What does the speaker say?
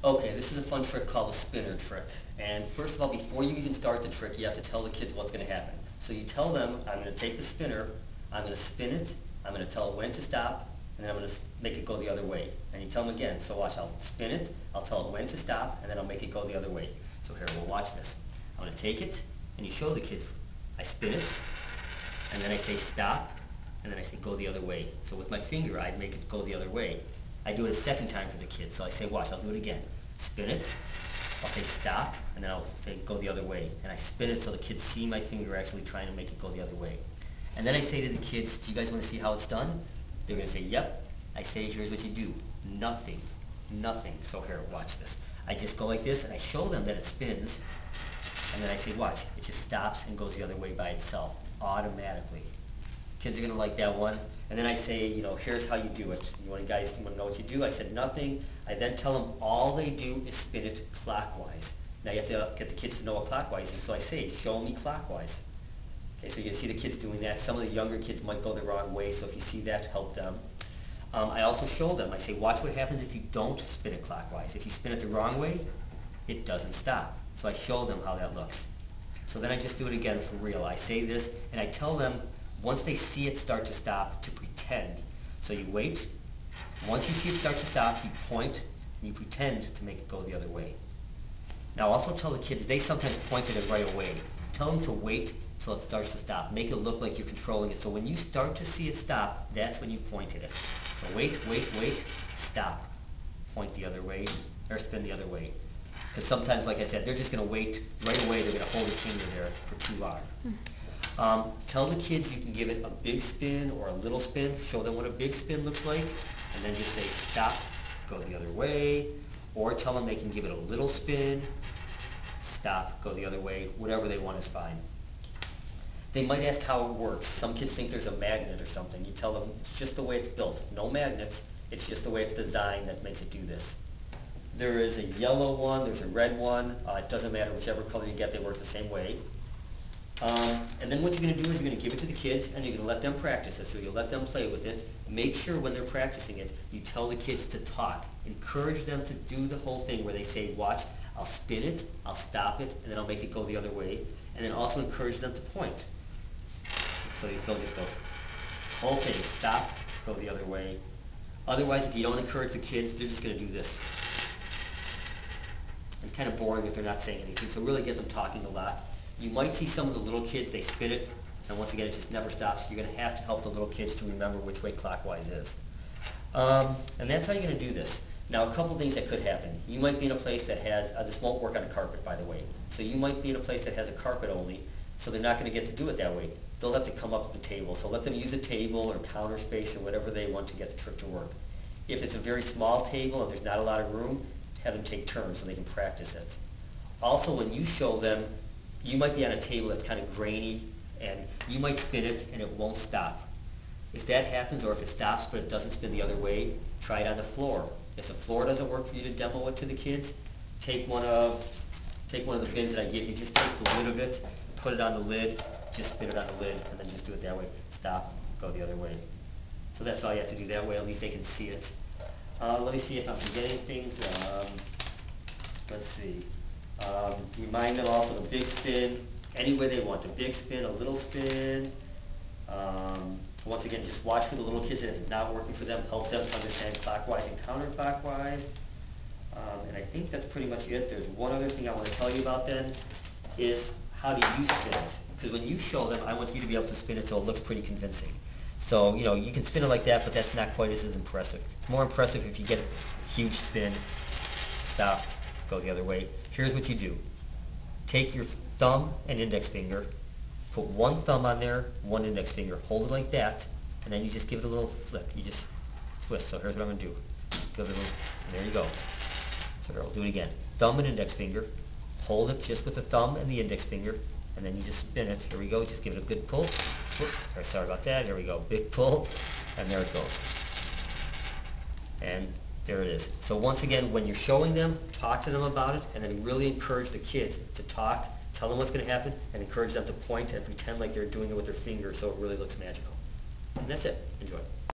Okay, this is a fun trick called the spinner trick. And first of all, before you even start the trick, you have to tell the kids what's going to happen. So you tell them, I'm going to take the spinner, I'm going to spin it, I'm going to tell it when to stop, and then I'm going to make it go the other way. And you tell them again, so watch, I'll spin it, I'll tell it when to stop, and then I'll make it go the other way. So here, we'll watch this. I'm going to take it, and you show the kids. I spin it, and then I say stop, and then I say go the other way. So with my finger, I'd make it go the other way. I do it a second time for the kids. So I say, watch, I'll do it again. Spin it, I'll say stop, and then I'll say go the other way. And I spin it so the kids see my finger actually trying to make it go the other way. And then I say to the kids, do you guys want to see how it's done? They're going to say, yep. I say, here's what you do. Nothing. Nothing. So here, watch this. I just go like this, and I show them that it spins. And then I say, watch, it just stops and goes the other way by itself, automatically. Kids are going to like that one. And then I say, here's how you do it. You want to know what you do? I said nothing. I then tell them all they do is spin it clockwise. Now you have to get the kids to know what clockwise is. So I say, show me clockwise. Okay, so you can see the kids doing that. Some of the younger kids might go the wrong way, so if you see that, help them. I also show them. I say, watch what happens if you don't spin it clockwise. If you spin it the wrong way, it doesn't stop. So I show them how that looks. So then I just do it again for real. I say this, and I tell them, once they see it start to stop, to pretend. So you wait. Once you see it start to stop, you point, and you pretend to make it go the other way. Now also tell the kids, they sometimes point at it right away. Tell them to wait till it starts to stop. Make it look like you're controlling it. So when you start to see it stop, that's when you point at it. So wait, wait, wait, stop. Point the other way, or spin the other way. Because sometimes, like I said, they're just going to wait right away. They're going to hold the finger there for too long. Tell the kids you can give it a big spin or a little spin. Show them what a big spin looks like, and then just say stop, go the other way. Or tell them they can give it a little spin, stop, go the other way. Whatever they want is fine. They might ask how it works. Some kids think there's a magnet or something. You tell them it's just the way it's built. No magnets. It's just the way it's designed that makes it do this. There is a yellow one, there's a red one. It doesn't matter, whichever color you get, they work the same way. And then what you're going to do is you're going to give it to the kids, and you're going to let them practice it. So you'll let them play with it. Make sure when they're practicing it, you tell the kids to talk. Encourage them to do the whole thing where they say, watch, I'll spin it, I'll stop it, and then I'll make it go the other way. And then also encourage them to point. So they'll just go, okay, stop, go the other way. Otherwise, if you don't encourage the kids, they're just going to do this. And kind of boring if they're not saying anything. So really get them talking a lot. You might see some of the little kids, they spin it, and once again it just never stops. You're going to have to help the little kids to remember which way clockwise is. And that's how you're going to do this. Now a couple things that could happen. You might be in a place that has, this won't work on a carpet by the way, so you might be in a place that has a carpet only, so they're not going to get to do it that way. They'll have to come up to the table, so let them use a table or counter space or whatever they want to get the trick to work. If it's a very small table and there's not a lot of room, have them take turns so they can practice it. Also when you show them, you might be on a table that's kind of grainy, and you might spin it and it won't stop. If that happens, or if it stops but it doesn't spin the other way, try it on the floor. If the floor doesn't work for you to demo it to the kids, take one of the pins that I give you, just take the lid of it, put it on the lid, just spin it on the lid, and then just do it that way. Stop, go the other way. So that's all you have to do that way, at least they can see it. Let me see if I'm forgetting things. Let's see. Remind them also the big spin, any way they want. A big spin, a little spin. Once again, just watch for the little kids, and if it's not working for them, help them to understand clockwise and counterclockwise. And I think that's pretty much it. There's one other thing I want to tell you about then, is how do you spin it? Because when you show them, I want you to be able to spin it so it looks pretty convincing. So, you can spin it like that, but that's not quite as impressive. It's more impressive if you get a huge spin, stop, go the other way. Here's what you do. Take your thumb and index finger, put one thumb on there, one index finger, hold it like that, and then you just give it a little flip. You just twist. So here's what I'm going to do. Give it a little, and there you go. So here, we'll do it again. Thumb and index finger, hold it just with the thumb and the index finger, and then you just spin it. Here we go. Just give it a good pull. Sorry about that. Here we go. Big pull, and there it goes. And there it is. So once again, when you're showing them, talk to them about it, and then really encourage the kids to talk, tell them what's going to happen, and encourage them to point and pretend like they're doing it with their finger so it really looks magical. And that's it. Enjoy.